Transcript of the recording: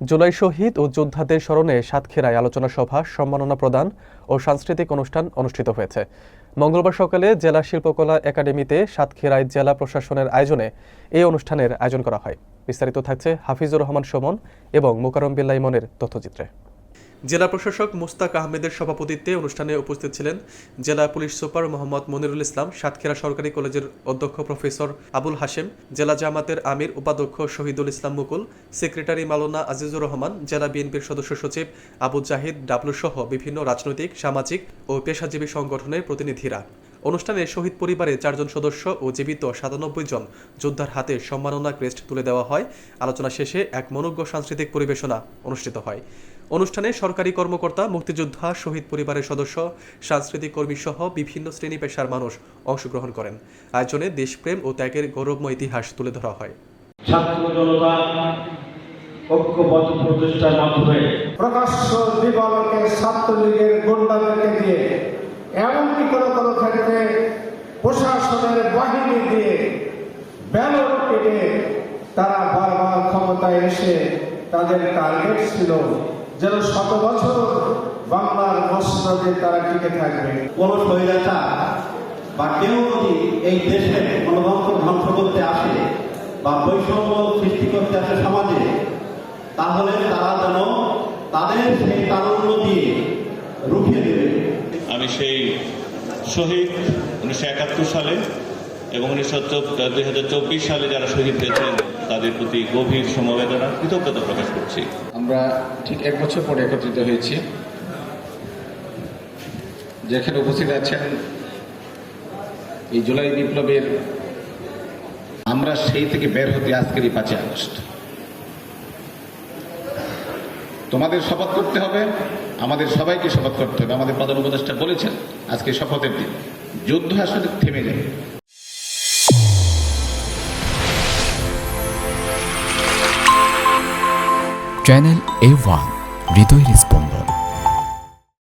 জুলাই শহীদ ও যোদ্ধাদের স্মরণে সাতক্ষীরায় আলোচনা সভা, সম্মাননা প্রদান ও সাংস্কৃতিক অনুষ্ঠান অনুষ্ঠিত হয়েছে। মঙ্গলবার সকালে জেলা শিল্পকলা একাডেমিতে সাতক্ষীরায় জেলা প্রশাসনের আয়োজনে এই অনুষ্ঠানের আয়োজন করা হয়। বিস্তারিত থাকছে হাফিজুর রহমান সুমন এবং মোকাররম বিল্লাহ ইমনের তথ্যচিত্রে। জেলা প্রশাসক মুস্তাক আহমেদের সভাপতিত্বে অনুষ্ঠানে উপস্থিত ছিলেন জেলা পুলিশ সুপার মোহাম্মদ মনিরুল ইসলাম, সাতক্ষীরা সরকারি কলেজের অধ্যক্ষ প্রফেসর আবুল হাশেম, জেলা জামাতের আমির উপাধ্যক্ষ শহীদুল ইসলাম মুকুল, সেক্রেটারি মাওলানা আজিজুর রহমান, জেলা বিএনপির সদস্য সচিব আবু জাহিদ ডাবলু সহ বিভিন্ন রাজনৈতিক, সামাজিক ও পেশাজীবী সংগঠনের প্রতিনিধিরা। অনুষ্ঠানে শহীদ পরিবারের 4 জন সদস্য ও জীবিত 97 জন যোদ্ধার হাতে সম্মাননা ক্রেস্ট তুলে দেওয়া হয়। আলোচনা শেষে এক মনোজ্ঞ সাংস্কৃতিক পরিবেশনা অনুষ্ঠিত হয়। অনুষ্ঠানে সরকারি কর্মকর্তা, মুক্তিযোদ্ধা, শহীদ পরিবারের সদস্য, সাংস্কৃতিক কর্মী সহ বিভিন্ন শ্রেণী পেশার মানুষ অংশগ্রহণ করেন। আয়োজনে দেশপ্রেম ও ত্যাগের গৌরবময় ইতিহাস তুলে ধরা হয়। ছাত্র জনতা ঐক্যবদ্ধ প্রচেষ্টার মাধ্যমে প্রকাশ্য দিবালোকে ছাত্রলীগের গুন্ডাদেরকে দিয়ে, এমনকি কোনো ক্ষেত্রে প্রশাসনের বাহিনী দিয়ে ব্যালট কেটে তারা বারবার ক্ষমতায় এসে তাদের টার্গেট ছিল যেন 100 বছর বাংলার মসনদে তারা টিকে থাকবে। কোন স্বৈরাচার বা কেউ যদি এই দেশের গণতন্ত্র ধ্বংস করতে আসে বা বৈষম্য সৃষ্টি করতে আসে সমাজে, তাহলে তারা যেন তাদের সেই তারুণ্য দিয়ে রুখে দেবে। আমি সেই শহীদ 1971 সালে এবং 2024 সালে যারা শহীদ হয়েছেন তাদের প্রতি গভীর সমবেদনা, কৃতজ্ঞতা প্রকাশ করছি। আমরা ঠিক 1 বছর পরে একত্রিত হয়েছি। যেখানে উপস্থিত আছেন এই জুলাই বিপ্লবের, আমরা সেই থেকে বের হতে আজকের এই 5 আগস্ট। তোমাদের শপথ করতে হবে, আমাদের সবাইকে শপথ করতে হবে। আমাদের প্রধান উপদেষ্টা বলেছেন আজকে শপথের দিন যুদ্ধ আসলে থেমে যাবে। চ্যানেল A1 হৃদয় রেসপন্স।